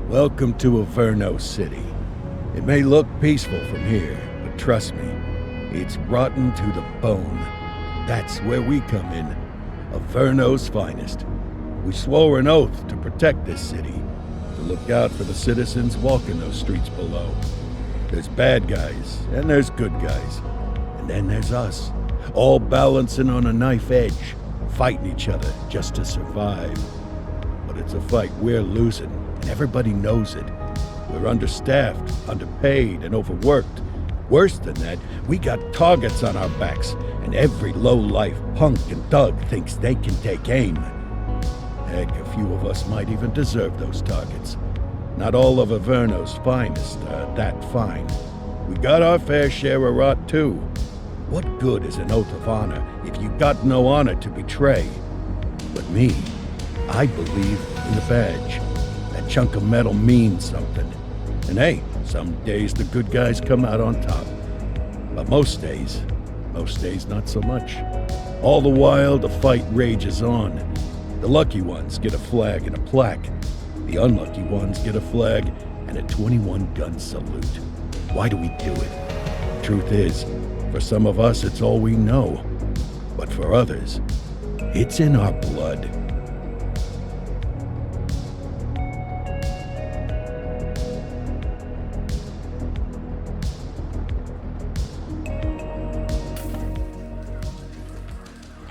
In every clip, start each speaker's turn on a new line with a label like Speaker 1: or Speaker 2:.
Speaker 1: Welcome to Averno City. It may look peaceful from here, but trust me, it's rotten to the bone. That's where we come in. Averno's finest. We swore an oath to protect this city, to look out for the citizens walking those streets below. There's bad guys, and there's good guys. And then there's us, all balancing on a knife edge, fighting each other just to survive. But it's a fight we're losing, and everybody knows it. We're understaffed, underpaid, and overworked. Worse than that, we got targets on our backs, and every low-life punk and thug thinks they can take aim. Heck, a few of us might even deserve those targets. Not all of Averno's finest are that fine. We got our fair share of rot, too. What good is an oath of honor if you got no honor to betray? But me, I believe in the badge. That chunk of metal means something. And hey, some days the good guys come out on top. But most days not so much. All the while, the fight rages on. The lucky ones get a flag and a plaque. The unlucky ones get a flag and a 21-gun salute. Why do we do it? Truth is, for some of us, it's all we know. But for others, it's in our blood.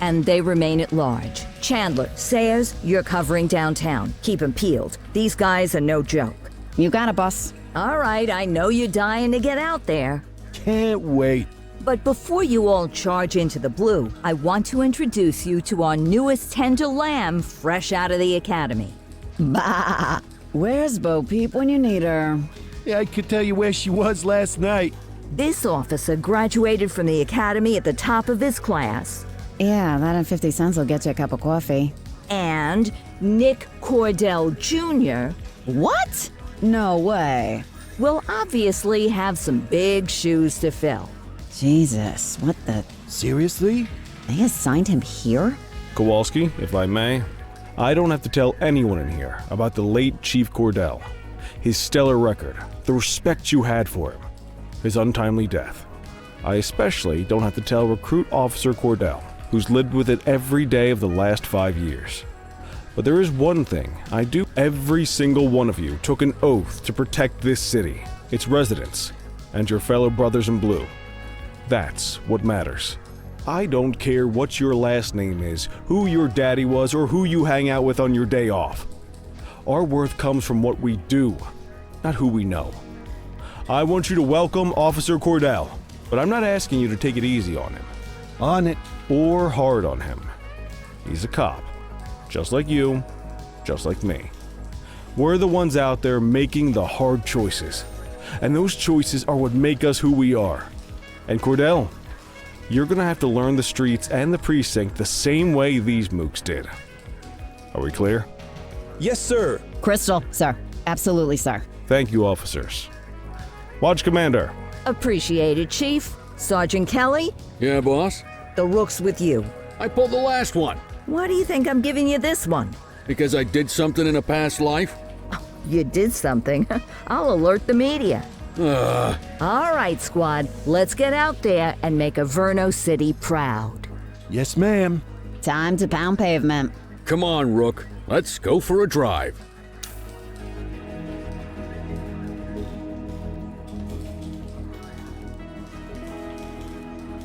Speaker 2: And they remain at large. Chandler, Sayers, you're covering downtown. Keep 'em peeled. These guys are no joke.
Speaker 3: You got it, boss.
Speaker 2: All right, I know you're dying to get out there.
Speaker 1: Can't wait.
Speaker 2: But before you all charge into the blue, I want to introduce you to our newest tender lamb fresh out of the academy.
Speaker 3: Bah! Where's Bo Peep when you need her?
Speaker 1: Yeah, I could tell you where she was last night.
Speaker 2: This officer graduated from the academy at the top of his class.
Speaker 3: Yeah, that and 50 cents will get you a cup of coffee.
Speaker 2: And Nick Cordell Jr.
Speaker 3: What? No way.
Speaker 2: will obviously have some big shoes to fill.
Speaker 3: Jesus, what the...
Speaker 1: Seriously?
Speaker 3: They assigned him here?
Speaker 4: Kowalski, if I may, I don't have to tell anyone in here about the late Chief Cordell, his stellar record, the respect you had for him, his untimely death. I especially don't have to tell Recruit Officer Cordell, who's lived with it every day of the last 5 years. But there is one thing I do. Every single one of you took an oath to protect this city, its residents, and your fellow brothers in blue. That's what matters. I don't care what your last name is, who your daddy was, or who you hang out with on your day off. Our worth comes from what we do, not who we know. I want you to welcome Officer Cordell, but I'm not asking you to take it easy on him.
Speaker 1: On it.
Speaker 4: Or hard on him. He's a cop. Just like you, just like me. We're the ones out there making the hard choices. And those choices are what make us who we are. And Cordell, you're gonna have to learn the streets and the precinct the same way these mooks did. Are we clear?
Speaker 5: Yes, sir.
Speaker 3: Crystal, sir. Absolutely, sir.
Speaker 4: Thank you, officers. Watch Commander.
Speaker 2: Appreciated, Chief. Sergeant Kelly,
Speaker 6: Yeah, boss?
Speaker 2: the rook's with you.
Speaker 6: I pulled the last one
Speaker 2: Why do you think I'm giving you this one?
Speaker 6: because I did something in a past life.
Speaker 2: You did something. I'll alert the media.
Speaker 6: Ugh.
Speaker 2: All right, squad. Let's get out there and make Averno City proud.
Speaker 1: Yes, ma'am.
Speaker 3: Time to pound pavement.
Speaker 6: Come on, Rook. Let's go for a drive.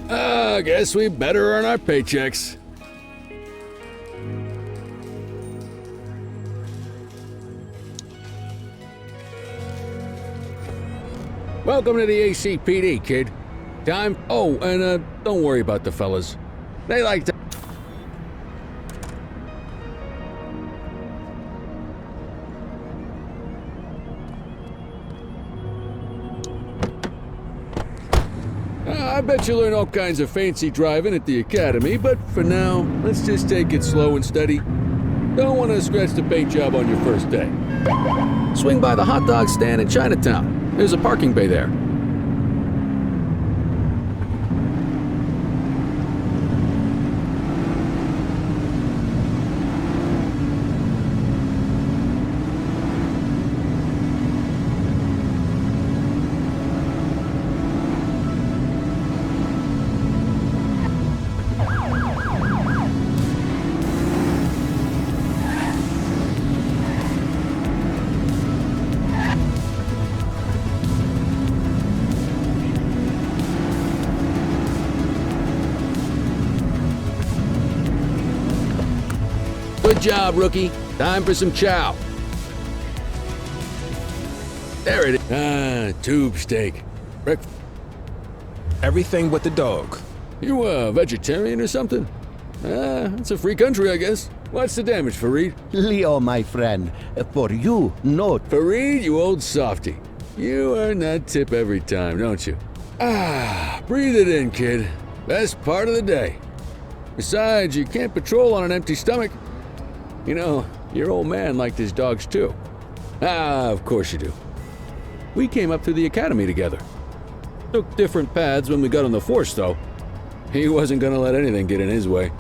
Speaker 6: I guess we better earn our paychecks. Welcome to the ACPD, kid. Time. Oh, and don't worry about the fellas. They like to. I bet you learn all kinds of fancy driving at the academy, but for now, let's just take it slow and steady. Don't want to scratch the paint job on your first day. Swing by the hot dog stand in Chinatown. There's a parking bay there. job, rookie. Time for some chow. There it is. Ah, tube steak.
Speaker 5: Everything but the dog.
Speaker 6: You a vegetarian or something? It's a free country, I guess. What's the damage, Fareed?
Speaker 7: Leo, my friend, for you, no.
Speaker 6: Fareed, you old softy. You earn that tip every time, don't you? Ah, breathe it in, kid. Best part of the day. Besides, you can't patrol on an empty stomach. You know, your old man liked his dogs too. Ah, of course you do. We came up through the academy together. Took different paths when we got on the force, though. He wasn't gonna let anything get in his way.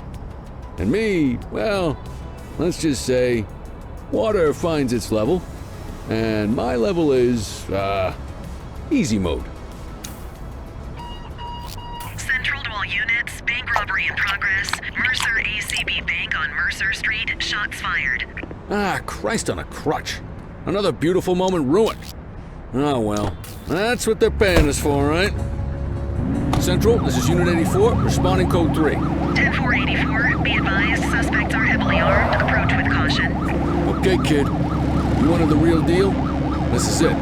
Speaker 6: And me, well, let's just say, water finds its level, and my level is, easy mode.
Speaker 8: Central to all units, bank robbery in progress. Mercer ACB Bank on Mercer Street, shots fired.
Speaker 6: Ah, Christ on a crutch. Another beautiful moment ruined. Oh well, that's what they're paying us for, right? Central, this is Unit 84, responding code 3.
Speaker 8: 10-484, be advised, suspects are heavily armed, approach with caution.
Speaker 6: Okay, kid. You wanted the real deal? This is it.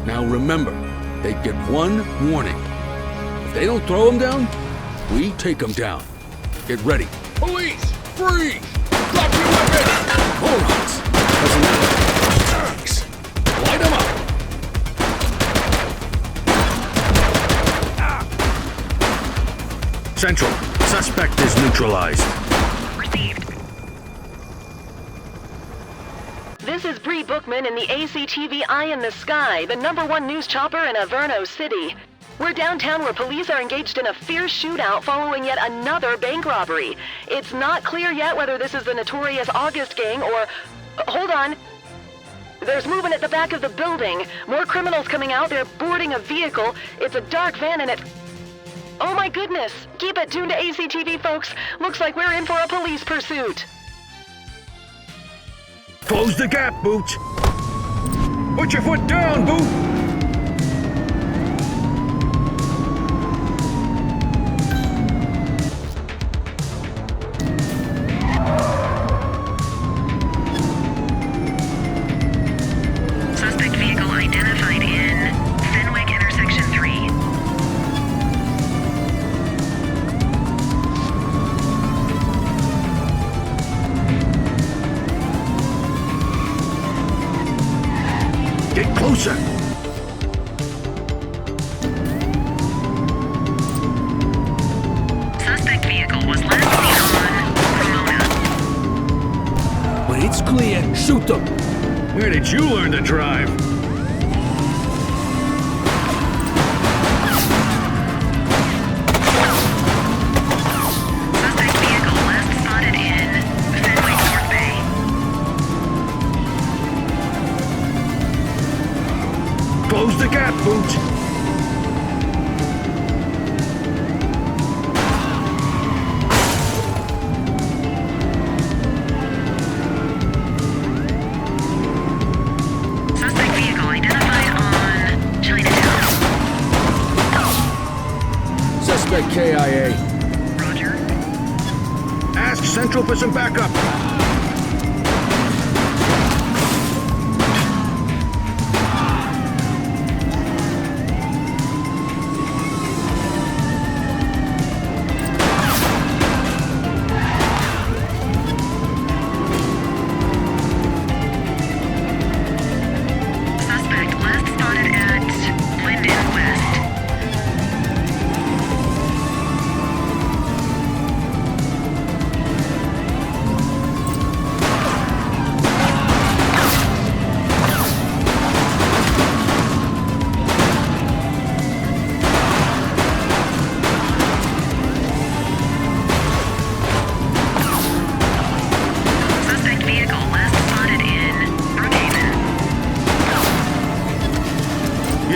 Speaker 6: Now remember, they get one warning. If they don't throw them down, we take them down. Get ready. Police! Freeze! Drop your weapons! Morons! Doesn't matter. Thanks. Light them up! Central, suspect is neutralized.
Speaker 8: Received.
Speaker 9: This is Bree Bookman in the ACTV Eye in the Sky, the #1 news chopper in Averno City. We're downtown where police are engaged in a fierce shootout following yet another bank robbery. It's not clear yet whether this is the notorious August gang or... hold on. There's movement at the back of the building. More criminals coming out. They're boarding a vehicle. It's a dark van and it... oh my goodness! Keep it tuned to ACTV, folks. Looks like we're in for a police pursuit.
Speaker 6: Close the gap, Boots! Put your foot down, Boot!
Speaker 8: Suspect vehicle identified in Fenwick Intersection 3.
Speaker 6: Get closer!
Speaker 8: Suspect vehicle was last seen on Pomona.
Speaker 6: When it's clear, shoot them! Where did you learn to drive?
Speaker 8: Suspect vehicle last spotted in Fenwick North Bay.
Speaker 6: Close the gap, Boots!
Speaker 8: Suspect vehicle identified on Chinatown.
Speaker 6: Suspect KIA.
Speaker 8: Roger.
Speaker 6: Ask Central for some backup.
Speaker 8: Suspect last spotted at Linden West.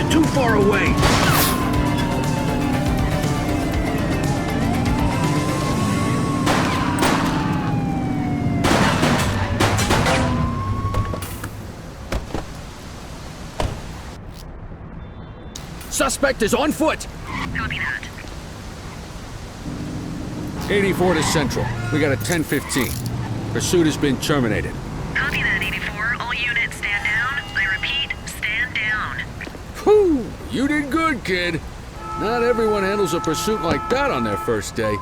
Speaker 6: You're too far away! Suspect is on foot!
Speaker 8: Copy that.
Speaker 6: 84 to Central. We got a 10:15. Pursuit has been terminated.
Speaker 8: Copy that, 84. All units stand down. I repeat, stand down.
Speaker 6: Whew! You did good, kid. Not everyone handles a pursuit like that on their first day.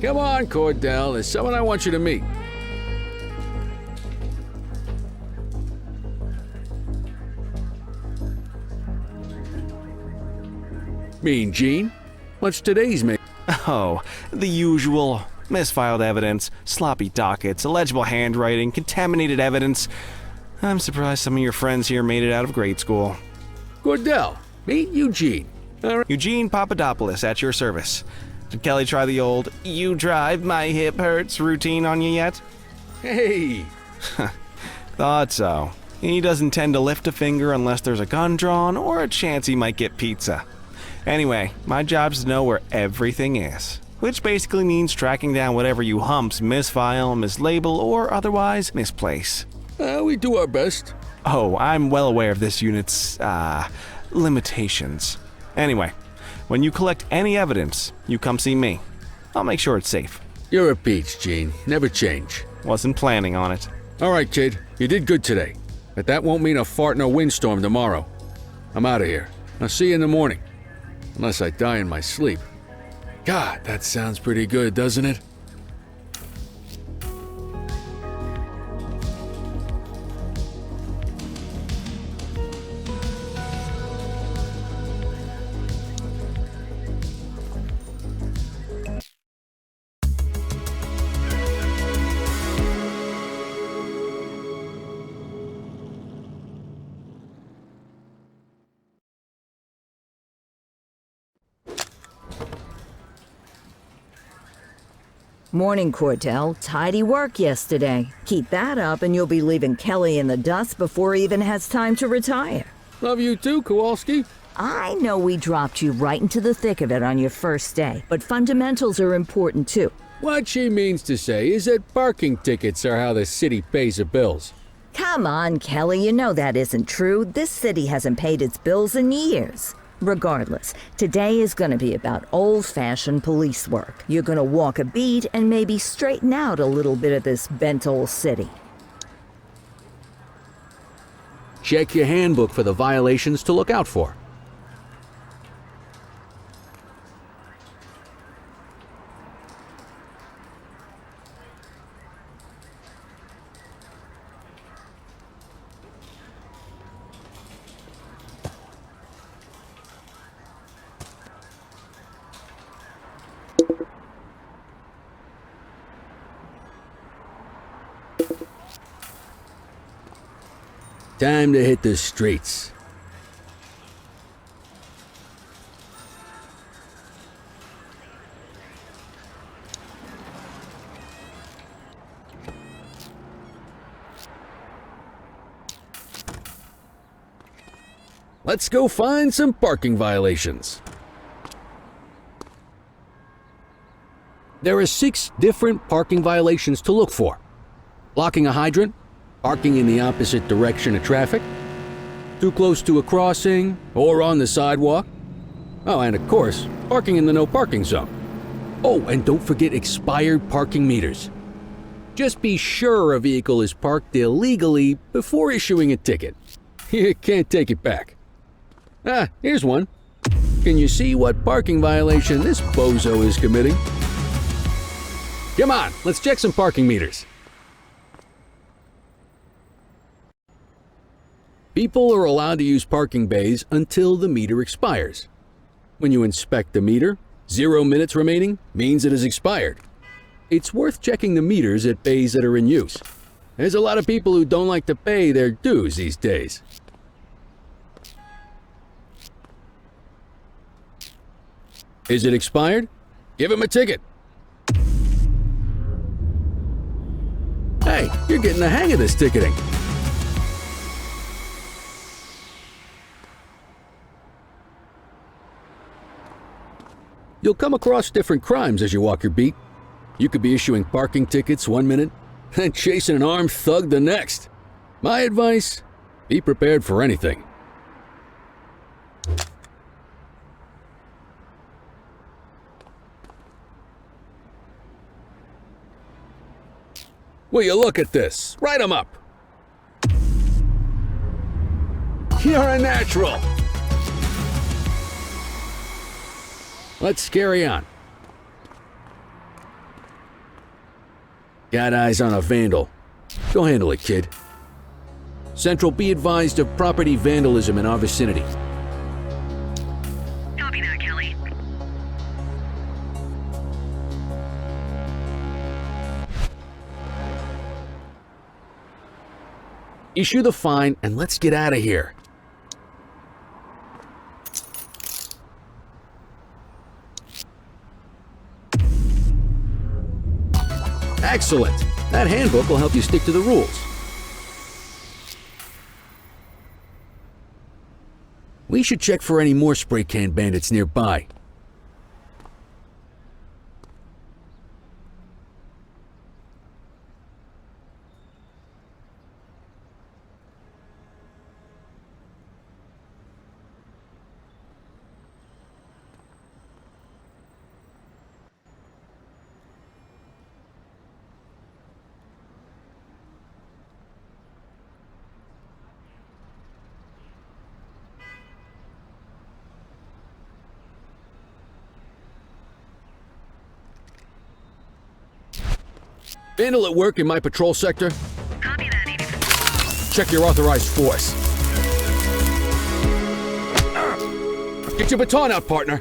Speaker 6: Come on, Cordell. There's someone I want you to meet. Mean Gene? What's today's mean?
Speaker 4: Oh, the usual. Misfiled evidence, sloppy dockets, illegible handwriting, contaminated evidence. I'm surprised some of your friends here made it out of grade school.
Speaker 6: Cordell, meet Eugene. All right.
Speaker 4: Eugene Papadopoulos at your service. Did Kelly try the old "you drive, my hip hurts" routine on you yet?
Speaker 6: Hey!
Speaker 4: Thought so. He doesn't tend to lift a finger unless there's a gun drawn or a chance he might get pizza. Anyway, my job's to know where everything is, which basically means tracking down whatever you humps misfile, mislabel, or otherwise misplace.
Speaker 6: We do our best.
Speaker 4: Oh, I'm well aware of this unit's, limitations. Anyway, when you collect any evidence, you come see me. I'll make sure it's safe.
Speaker 6: You're a peach, Gene. Never change.
Speaker 4: Wasn't planning on it.
Speaker 6: All right, kid. You did good today. But that won't mean a fart in a windstorm tomorrow. I'm out of here. I'll see you in the morning. Unless I die in my sleep. God, that sounds pretty good, doesn't it?
Speaker 2: Morning, Cordell. Tidy work yesterday. Keep that up and you'll be leaving Kelly in the dust before he even has time to retire.
Speaker 6: Love you too, Kowalski.
Speaker 2: I know we dropped you right into the thick of it on your first day, but fundamentals are important too.
Speaker 6: What she means to say is that parking tickets are how the city pays the bills.
Speaker 2: Come on, Kelly, you know that isn't true. This city hasn't paid its bills in years. Regardless, today is going to be about old-fashioned police work. You're going to walk a beat and maybe straighten out a little bit of this bent old city.
Speaker 6: Check your handbook for the violations to look out for. Time to hit the streets. Let's go find some parking violations. There are 6 different parking violations to look for. Blocking a hydrant, parking in the opposite direction of traffic, too close to a crossing or on the sidewalk. Oh, and of course, parking in the no parking zone. Oh, and don't forget expired parking meters. Just be sure a vehicle is parked illegally before issuing a ticket. You can't take it back. Ah, here's one. Can you see what parking violation this bozo is committing? Come on, let's check some parking meters. People are allowed to use parking bays until the meter expires. When you inspect the meter, 0 minutes remaining means it has expired. It's worth checking the meters at bays that are in use. There's a lot of people who don't like to pay their dues these days. Is it expired? Give him a ticket. Hey, you're getting the hang of this ticketing. You'll come across different crimes as you walk your beat. You could be issuing parking tickets 1 minute and chasing an armed thug the next. My advice, be prepared for anything. Will you look at this? Write 'em up. You're a natural. Let's carry on. Got eyes on a vandal. Go handle it, kid. Central, be advised of property vandalism in our vicinity.
Speaker 8: Copy that, Kelly.
Speaker 6: Issue the fine and let's get out of here. Excellent. That handbook will help you stick to the rules. We should check for any more spray can bandits nearby. Vandal at work in my patrol sector?
Speaker 8: Copy that, 84.
Speaker 6: Check your authorized force. Get your baton out, partner.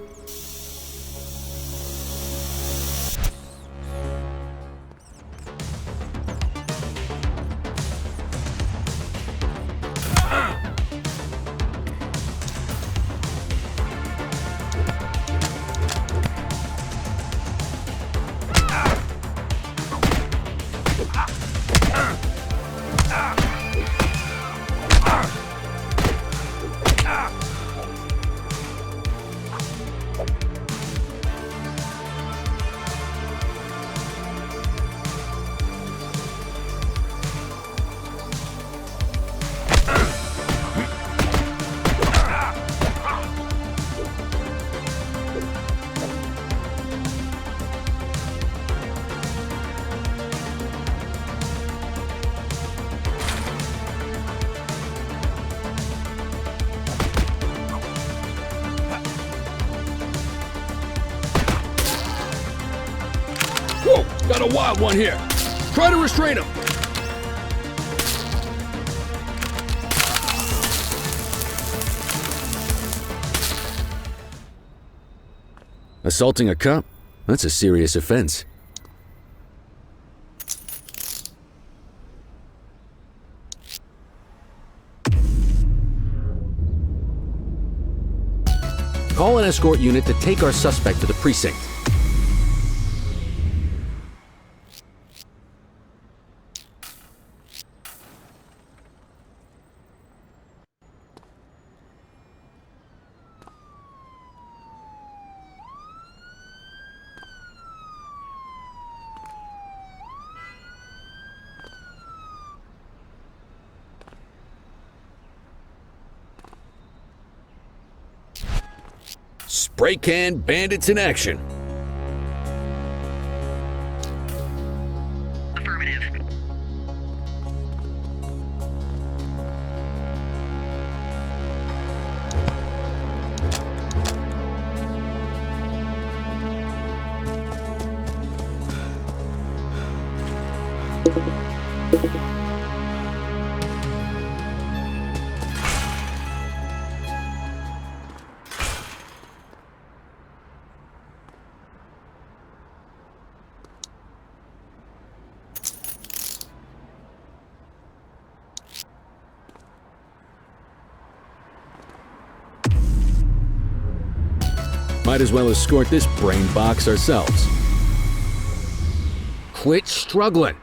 Speaker 6: Whoa, got a wild one here. Try to restrain him. Assaulting a cop? That's a serious offense. Call an escort unit to take our suspect to the precinct. spray can bandits in action.
Speaker 8: Affirmative.
Speaker 6: Might as well escort this brain box ourselves. Quit struggling.